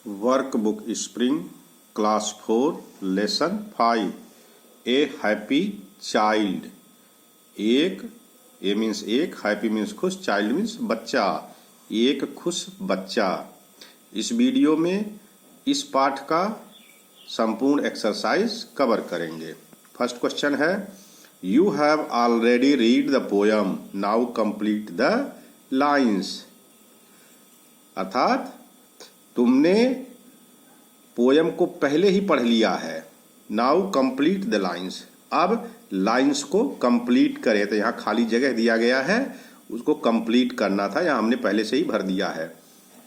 Workbook spring class 4 lesson 5 ए happy child. एक ए means एक, happy means खुश, चाइल्ड मीन्स बच्चा, एक खुश बच्चा। इस वीडियो में इस पाठ का संपूर्ण एक्सरसाइज कवर करेंगे। फर्स्ट क्वेश्चन है, you have already read the poem, now complete the lines. अर्थात तुमने पोयम को पहले ही पढ़ लिया है। नाउ कंप्लीट द लाइन्स, अब लाइन्स को कंप्लीट करें। तो यहाँ खाली जगह दिया गया है, उसको कंप्लीट करना था, यहाँ हमने पहले से ही भर दिया है।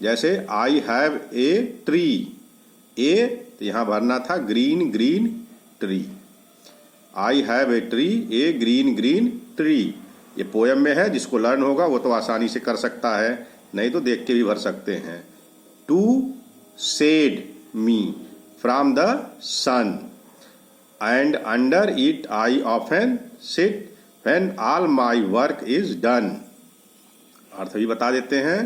जैसे आई हैव ए ट्री, ए तो यहाँ भरना था green green tree. I have a tree, A green green tree. ये पोयम में है, जिसको लर्न होगा वो तो आसानी से कर सकता है, नहीं तो देख के भी भर सकते हैं। To said me from the sun and under it I often sit when all my work is done। अर्थ भी बता देते हैं।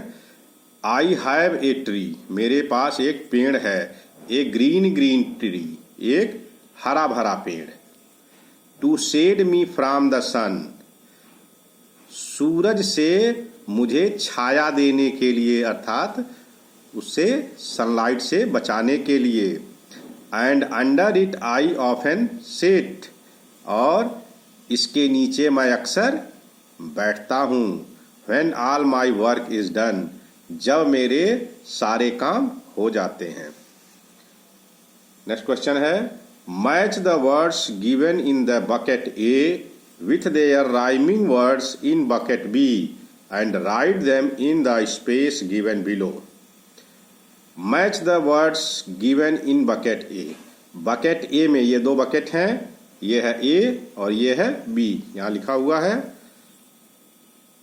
I have a tree, मेरे पास एक पेड़ है। ए ग्रीन ग्रीन ट्री, एक हरा भरा पेड़। To shade me from the sun, सूरज से मुझे छाया देने के लिए, अर्थात उससे सनलाइट से बचाने के लिए। And under it I often sit, और इसके नीचे मैं अक्सर बैठता हूँ। When all my work is done, जब मेरे सारे काम हो जाते हैं। नेक्स्ट क्वेश्चन है, match the words given in the bucket A with their rhyming words in bucket B and write them in the space given below. Match the words given in bucket A. Bucket A में ये दो bucket हैं, ये है ए और ये है B, यहाँ लिखा हुआ है।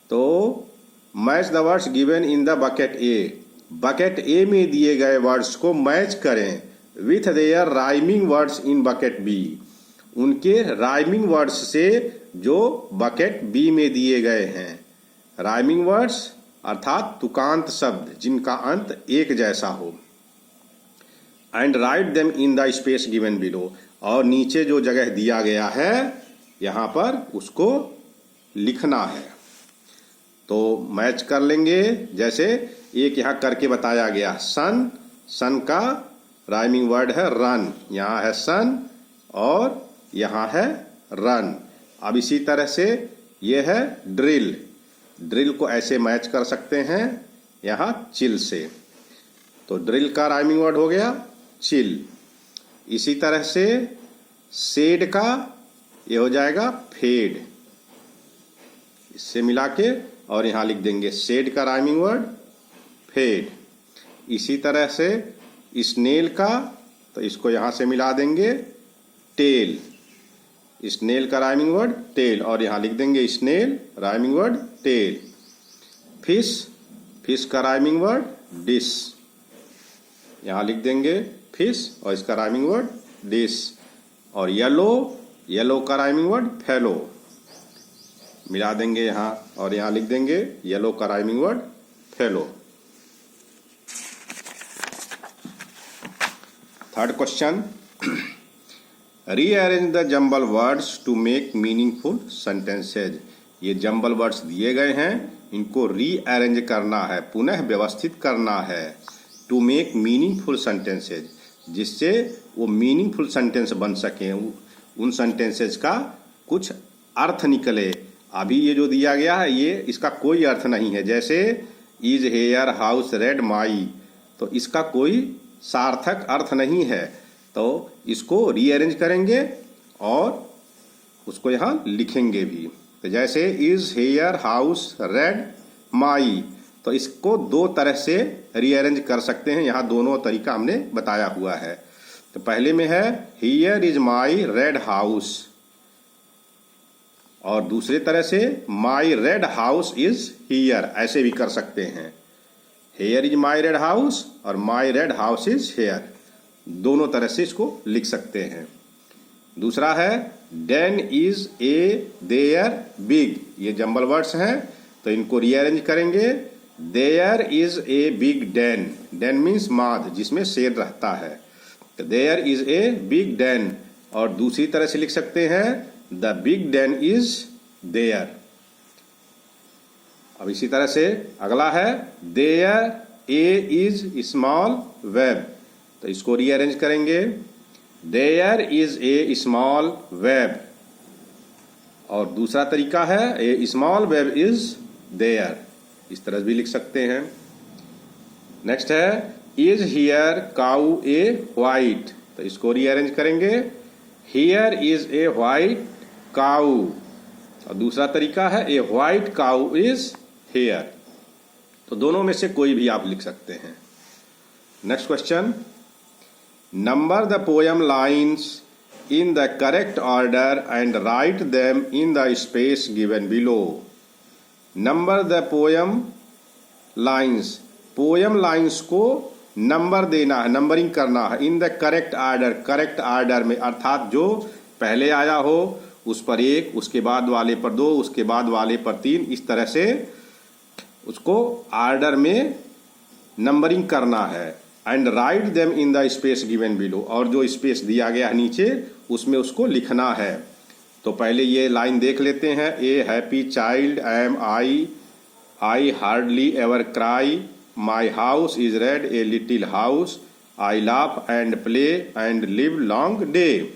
तो match the words given in the bucket A, bucket A में दिए गए वर्ड्स को मैच करें with their rhyming words in bucket B, उनके राइमिंग वर्ड्स से जो बकेट बी में दिए गए हैं। राइमिंग वर्ड्स अर्थात तुकांत शब्द जिनका अंत एक जैसा हो। And write them in the space given below, और नीचे जो जगह दिया गया है यहाँ पर उसको लिखना है। तो मैच कर लेंगे। जैसे एक यहाँ करके बताया गया, सन, सन का राइमिंग वर्ड है रन, यहाँ है सन और यहाँ है रन। अब इसी तरह से ये है ड्रिल, ड्रिल को ऐसे मैच कर सकते हैं यहाँ चिल से। तो ड्रिल का राइमिंग वर्ड हो गया चिल। इसी तरह से शेड का ये हो जाएगा फेड, इससे मिला के और यहाँ लिख देंगे शेड का राइमिंग वर्ड फेड। इसी तरह से स्नेल का, तो इसको यहाँ से मिला देंगे टेल, स्नेल का राइमिंग वर्ड टेल, और यहाँ लिख देंगे snail rhyming word tail. Fish, fish का राइमिंग वर्ड डिश, यहाँ लिख देंगे फिश और इसका राइमिंग वर्ड डिश। और येलो, येलो का राइमिंग वर्ड फेलो, मिला देंगे यहाँ और यहाँ लिख देंगे येलो का rhyming word fellow. Third question, rearrange the jumble words to make meaningful sentences. ये जम्बल वर्ड्स दिए गए हैं, इनको रीअरेंज करना है, पुनः व्यवस्थित करना है। टू मेक मीनिंगफुल सेंटेंसेज, जिससे वो मीनिंगफुल सेंटेंस बन सके, उन सेंटेंसेज का कुछ अर्थ निकले। अभी ये जो दिया गया है ये इसका कोई अर्थ नहीं है। जैसे इज हेयर हाउस रेड माई, तो इसका कोई सार्थक अर्थ नहीं है। तो इसको रीअरेंज करेंगे और उसको यहाँ लिखेंगे भी। तो जैसे इज हेयर हाउस रेड माई, तो इसको दो तरह से रीअरेंज कर सकते हैं, यहाँ दोनों तरीका हमने बताया हुआ है। तो पहले में है here is my red house, और दूसरे तरह से my red house is here, ऐसे भी कर सकते हैं। Here is my red house और my red house is here, दोनों तरह से इसको लिख सकते हैं। दूसरा है den is a there big, ये जम्बल वर्ड्स हैं, तो इनको रीअरेंज करेंगे। There is a big den, den means माद जिसमें शेर रहता है, there is a big den. और दूसरी तरह से लिख सकते हैं the big den is there. अब इसी तरह से अगला है there a is small web, तो इसको रीअरेंज करेंगे there is a small web. और दूसरा तरीका है a small web is there, इस तरह भी लिख सकते हैं। नेक्स्ट है is here cow a white, तो इसको रीअरेंज करेंगे here is a white cow. और दूसरा तरीका है ए व्हाइट काउ इज हियर। तो दोनों में से कोई भी आप लिख सकते हैं। Next question, number the poem lines in the correct order and write them in the space given below. Number the poem lines, poem lines को नंबर देना है, नंबरिंग करना है in the correct order, correct order में, अर्थात जो पहले आया हो उस पर 1, उसके बाद वाले पर 2, उसके बाद वाले पर 3, इस तरह से उसको आर्डर में नंबरिंग करना है। And write them in the space given below, और जो स्पेस दिया गया है नीचे उसमें उसको लिखना है। तो पहले ये लाइन देख लेते हैं, ए happy child am I hardly ever cry, my house is red a little house, I laugh and play and live long day.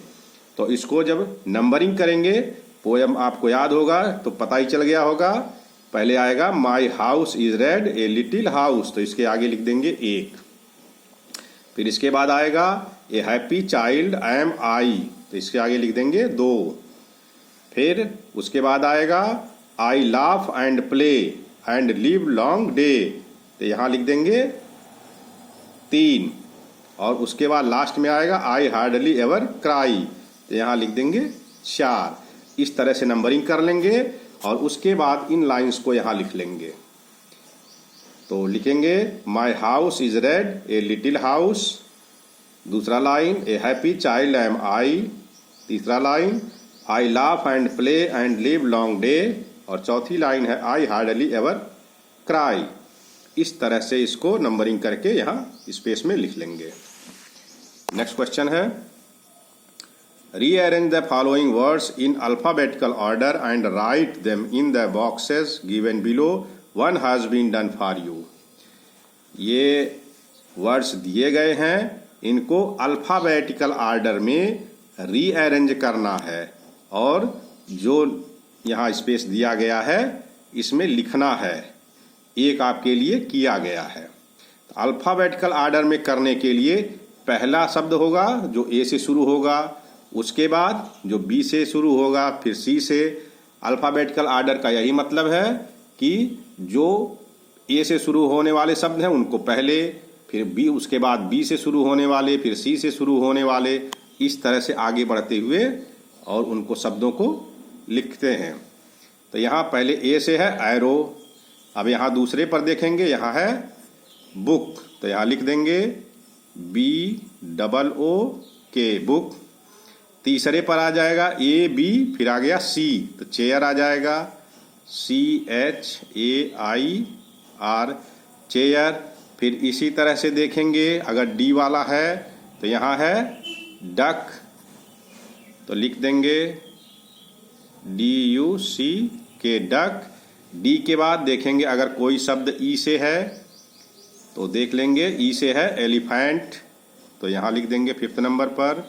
तो इसको जब नंबरिंग करेंगे, पोएम आपको याद होगा तो पता ही चल गया होगा, पहले आएगा माई house is red a little house, तो इसके आगे लिख देंगे 1। फिर इसके बाद आएगा ए हैप्पी चाइल्ड एम आई, तो इसके आगे लिख देंगे 2। फिर उसके बाद आएगा आई laugh and play and live long day, तो यहाँ लिख देंगे 3। और उसके बाद लास्ट में आएगा आई हार्डली एवर क्राई, तो यहाँ लिख देंगे 4। इस तरह से नंबरिंग कर लेंगे और उसके बाद इन लाइंस को यहाँ लिख लेंगे। तो लिखेंगे my house is red a little house, दूसरा line a happy child am I, तीसरा line I laugh and play and live long day, और चौथी लाइन है आई हार्डली एवर क्राई। इस तरह से इसको नंबरिंग करके यहाँ स्पेस में लिख लेंगे। नेक्स्ट क्वेश्चन है rearrange the following words in alphabetical order and write them in the boxes given below, one has been done for you. ये वर्ड्स दिए गए हैं, इनको अल्फाबेटिकल ऑर्डर में रीअरेंज करना है और जो यहाँ स्पेस दिया गया है इसमें लिखना है। एक आपके लिए किया गया है। तो अल्फाबेटिकल ऑर्डर में करने के लिए पहला शब्द होगा जो ए से शुरू होगा, उसके बाद जो बी से शुरू होगा, फिर सी से। अल्फाबेटिकल ऑर्डर का यही मतलब है कि जो ए से शुरू होने वाले शब्द हैं उनको पहले, फिर बी, उसके बाद बी से शुरू होने वाले, फिर सी से शुरू होने वाले, इस तरह से आगे बढ़ते हुए और उनको शब्दों को लिखते हैं। तो यहाँ पहले ए से है एरो, अब यहाँ दूसरे पर देखेंगे, यहाँ है बुक, तो यहाँ लिख देंगे BOOK बुक। तीसरे पर आ जाएगा AB, फिर आ गया C, तो चेयर आ जाएगा CHAIR चेयर। फिर इसी तरह से देखेंगे अगर डी वाला है तो यहाँ है डक, तो लिख देंगे DUCK डक। डी के बाद देखेंगे अगर कोई शब्द ई से है तो देख लेंगे, ई से है एलिफेंट, तो यहाँ लिख देंगे 5th नंबर पर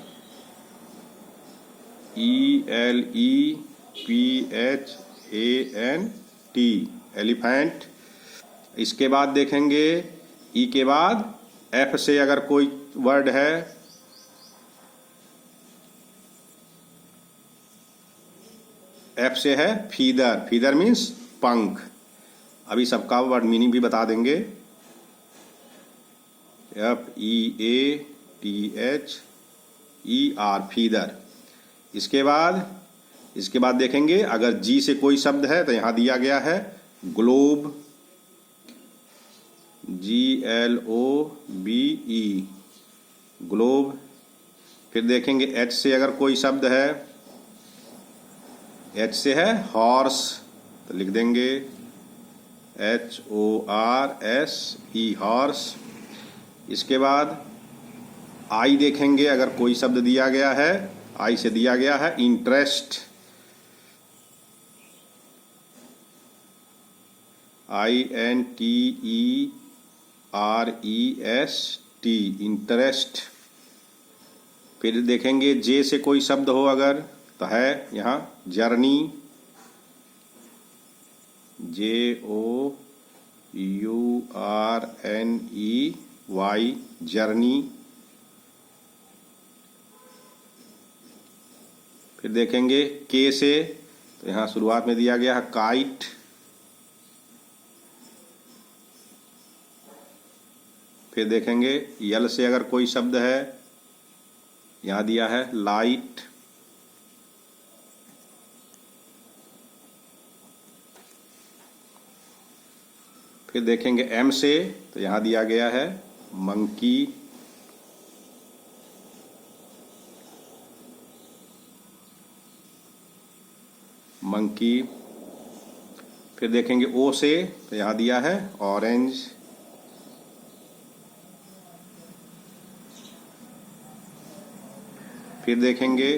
ELEPHANT एलिफेंट। इसके बाद देखेंगे ई के बाद एफ से अगर कोई वर्ड है, एफ से है फीदर, फीदर मीन्स पंख। अभी सबका वर्ड मीनिंग भी बता देंगे, FEATHER फीदर। इसके बाद देखेंगे अगर जी से कोई शब्द है तो यहाँ दिया गया है ग्लोब, GLOBE ग्लोब। फिर देखेंगे एच से अगर कोई शब्द है, एच से है हॉर्स, तो लिख देंगे HORSE हॉर्स। इसके बाद आई देखेंगे, अगर कोई शब्द दिया गया है, आई से दिया गया है इंटरेस्ट, INTEREST, इंटरेस्ट। फिर देखेंगे जे से कोई शब्द हो अगर, तो है यहाँ जर्नी, JOURNEY, जर्नी। फिर देखेंगे के से, तो यहाँ शुरुआत में दिया गया है काइट। फिर देखेंगे यल से अगर कोई शब्द है, यहाँ दिया है लाइट। फिर देखेंगे एम से, तो यहाँ दिया गया है मंकी। मंकी। फिर देखेंगे ओ से, तो यहाँ दिया है ऑरेंज। फिर देखेंगे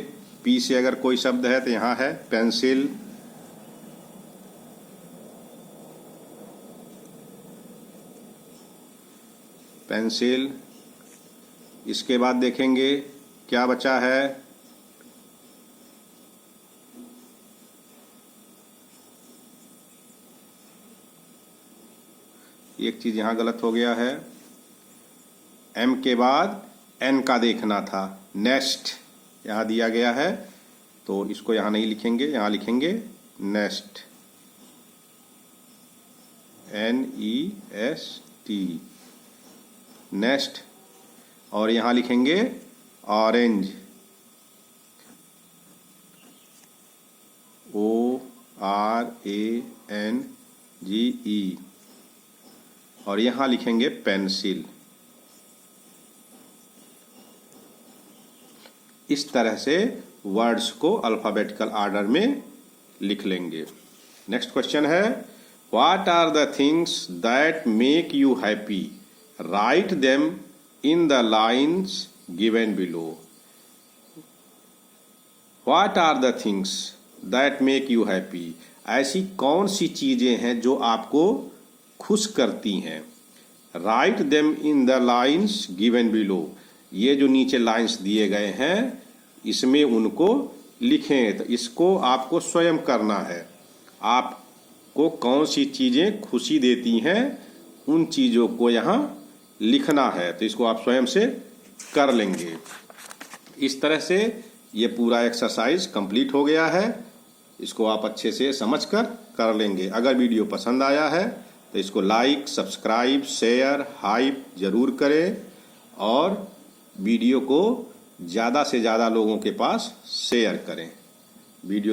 पी से अगर कोई शब्द है, तो यहाँ है पेंसिल। पेंसिल। इसके बाद देखेंगे क्या बचा है, एक चीज यहाँ गलत हो गया है, एम के बाद एन का देखना था, नेस्ट यहाँ दिया गया है, तो इसको यहाँ नहीं लिखेंगे, यहाँ लिखेंगे नेस्ट, NEST, नेस्ट। और यहाँ लिखेंगे ऑरेंज, ORANGE। और यहाँ लिखेंगे पेंसिल। इस तरह से वर्ड्स को अल्फ़ाबेटिकल ऑर्डर में लिख लेंगे। नेक्स्ट क्वेश्चन है, what are the things that make you happy, write them in the lines given below. What are the things that make you happy, ऐसी कौन सी चीजें हैं जो आपको खुश करती हैं। Right them in the lines given below, ये जो नीचे लाइन्स दिए गए हैं इसमें उनको लिखें। तो इसको आपको स्वयं करना है, आपको कौन सी चीज़ें खुशी देती हैं उन चीज़ों को यहाँ लिखना है। तो इसको आप स्वयं से कर लेंगे। इस तरह से ये पूरा एक्सरसाइज कंप्लीट हो गया है। इसको आप अच्छे से समझकर कर लेंगे। अगर वीडियो पसंद आया है तो इसको लाइक, सब्सक्राइब, शेयर, हाइप ज़रूर करें और वीडियो को ज़्यादा से ज़्यादा लोगों के पास शेयर करें। वीडियो